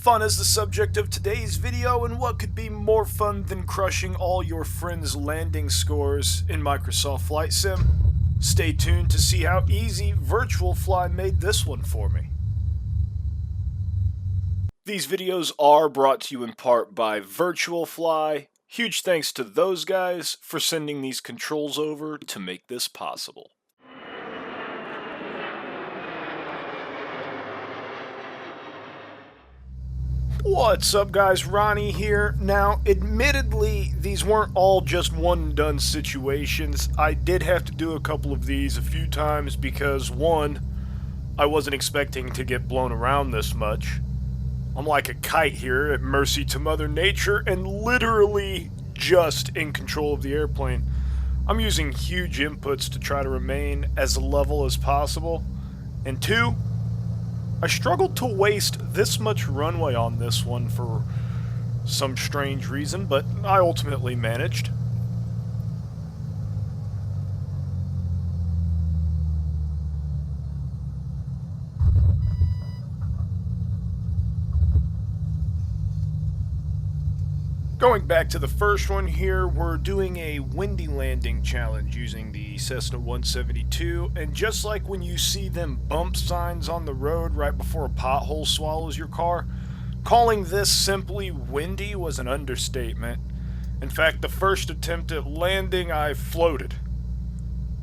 Fun is the subject of today's video, and what could be more fun than crushing all your friends' landing scores in Microsoft Flight Sim? Stay tuned to see how easy Virtual Fly made this one for me. These videos are brought to you in part by Virtual Fly. Huge thanks to those guys for sending these controls over to make this possible. What's up guys, Ronnie here. Now, admittedly, these weren't all just one and done situations. I did have to do a couple of these a few times because one, I wasn't expecting to get blown around this much. I'm like a kite here at mercy to Mother Nature and literally just in control of the airplane. I'm using huge inputs to try to remain as level as possible. And two, I struggled to waste this much runway on this one for some strange reason, but I ultimately managed. Going back to the first one here, we're doing a windy landing challenge using the Cessna 172, and just like when you see them bump signs on the road right before a pothole swallows your car, calling this simply windy was an understatement. In fact, the first attempt at landing, I floated.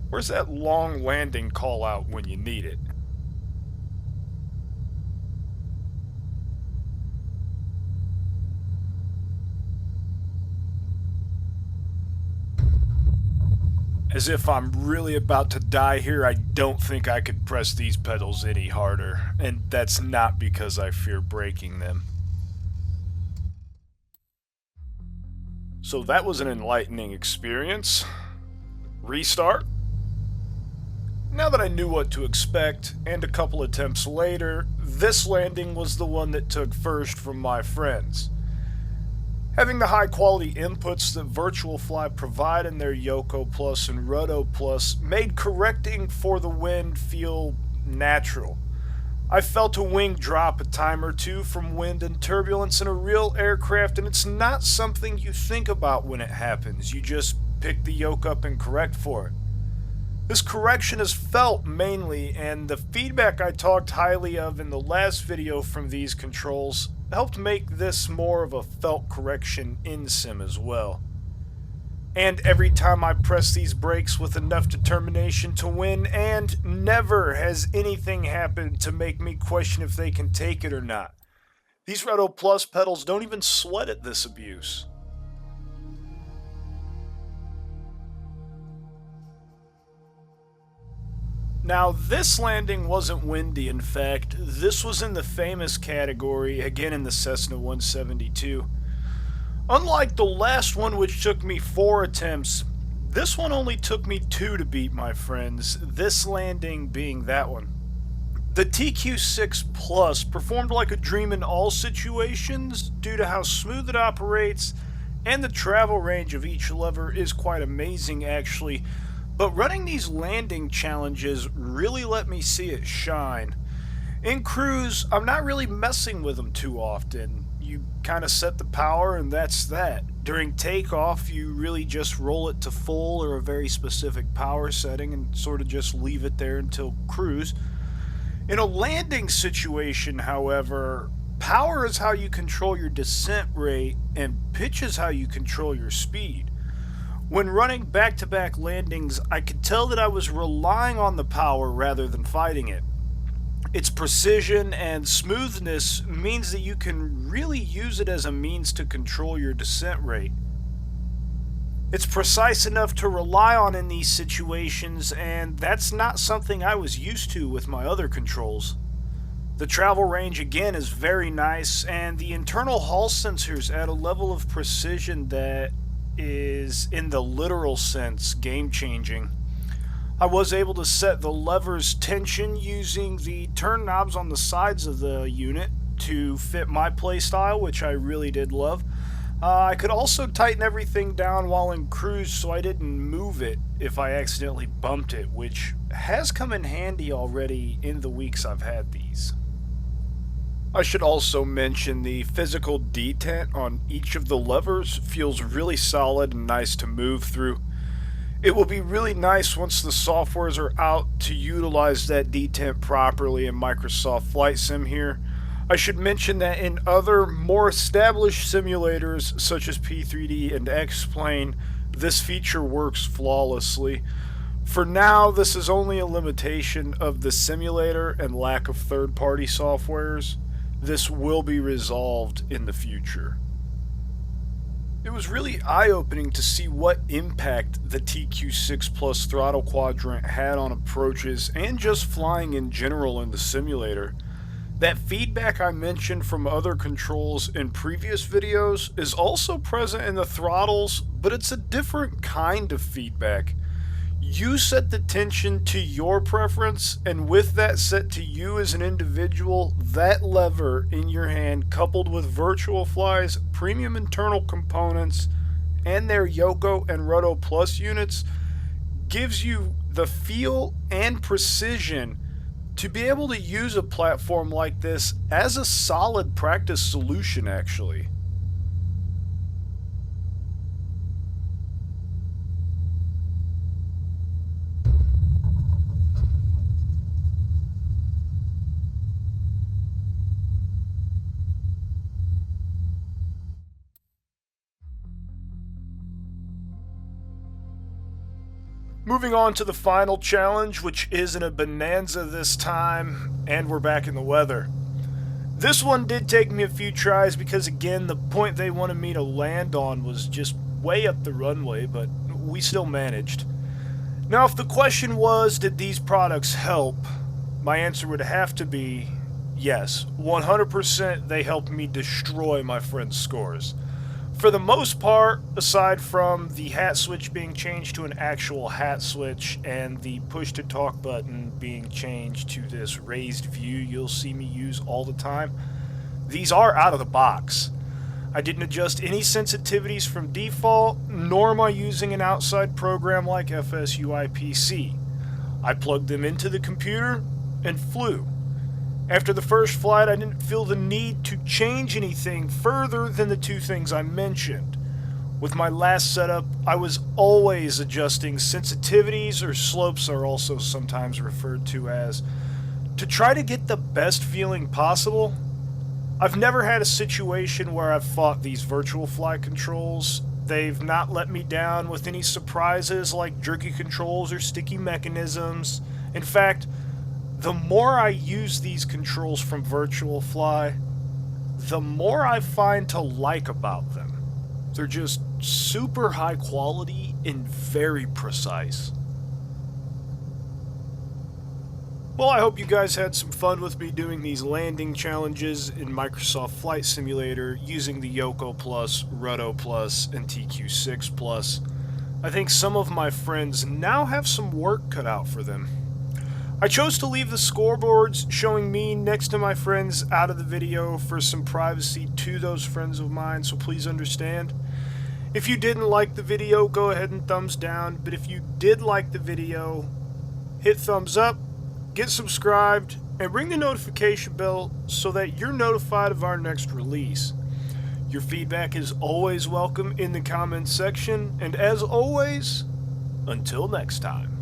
Where's that long landing call out when you need it? As if I'm really about to die here, I don't think I could press these pedals any harder, and that's not because I fear breaking them. So that was an enlightening experience. Restart. Now that I knew what to expect, and a couple attempts later, this landing was the one that took first from my friends. Having the high quality inputs that Virtual Fly provide in their YOKO Plus and RUDDO Plus made correcting for the wind feel natural. I felt a wing drop a time or two from wind and turbulence in a real aircraft, and it's not something you think about when it happens. You just pick the yoke up and correct for it. This correction is felt mainly, and the feedback I talked highly of in the last video from these controls helped make this more of a felt correction in sim as well. And every time I press these brakes with enough determination to win, and never has anything happened to make me question if they can take it or not. These RUDDO Plus pedals don't even sweat at this abuse. Now, this landing wasn't windy. In fact, this was in the famous category, again in the Cessna 172. Unlike the last one, which took me 4 attempts, this one only took me 2 to beat, my friends, this landing being that one. The TQ6 Plus performed like a dream in all situations due to how smooth it operates, and the travel range of each lever is quite amazing actually. But running these landing challenges really let me see it shine. In cruise, I'm not really messing with them too often. You kind of set the power and that's that. During takeoff, you really just roll it to full or a very specific power setting and sort of just leave it there until cruise. In a landing situation, however, power is how you control your descent rate and pitch is how you control your speed. When running back-to-back landings, I could tell that I was relying on the power rather than fighting it. Its precision and smoothness means that you can really use it as a means to control your descent rate. It's precise enough to rely on in these situations, and that's not something I was used to with my other controls. The travel range again is very nice, and the internal Hall sensors add a level of precision that is, in the literal sense, game-changing. I was able to set the lever's tension using the turn knobs on the sides of the unit to fit my playstyle, which I really did love. I could also tighten everything down while in cruise so I didn't move it if I accidentally bumped it, which has come in handy already in the weeks I've had these. I should also mention the physical detent on each of the levers feels really solid and nice to move through. It will be really nice once the softwares are out to utilize that detent properly in Microsoft Flight Sim here. I should mention that in other, more established simulators such as P3D and X-Plane, this feature works flawlessly. For now, this is only a limitation of the simulator and lack of third-party softwares. This will be resolved in the future. It was really eye-opening to see what impact the TQ6 Plus throttle quadrant had on approaches and just flying in general in the simulator. That feedback I mentioned from other controls in previous videos is also present in the throttles, but it's a different kind of feedback. You set the tension to your preference, and with that set to you as an individual, that lever in your hand coupled with Virtual Fly's premium internal components and their YOKO and RUDDO Plus units gives you the feel and precision to be able to use a platform like this as a solid practice solution, actually. Moving on to the final challenge, which isn't a bonanza this time, and we're back in the weather. This one did take me a few tries because, again, the point they wanted me to land on was just way up the runway, but we still managed. Now, if the question was, did these products help? My answer would have to be yes. 100% they helped me destroy my friend's scores. For the most part, aside from the hat switch being changed to an actual hat switch and the push to talk button being changed to this raised view you'll see me use all the time, these are out of the box. I didn't adjust any sensitivities from default, nor am I using an outside program like FSElite. I plugged them into the computer and flew. After the first flight, I didn't feel the need to change anything further than the two things I mentioned. With my last setup, I was always adjusting sensitivities, or slopes are also sometimes referred to as, to try to get the best feeling possible. I've never had a situation where I've fought these virtual fly controls. They've not let me down with any surprises like jerky controls or sticky mechanisms. In fact, the more I use these controls from Virtual Fly, the more I find to like about them. They're just super high quality and very precise. Well, I hope you guys had some fun with me doing these landing challenges in Microsoft Flight Simulator using the YOKO Plus, RUDDO Plus, and TQ6 Plus. I think some of my friends now have some work cut out for them. I chose to leave the scoreboards showing me next to my friends out of the video for some privacy to those friends of mine, so please understand. If you didn't like the video, go ahead and thumbs down, but if you did like the video, hit thumbs up, get subscribed, and ring the notification bell so that you're notified of our next release. Your feedback is always welcome in the comments section, and as always, until next time.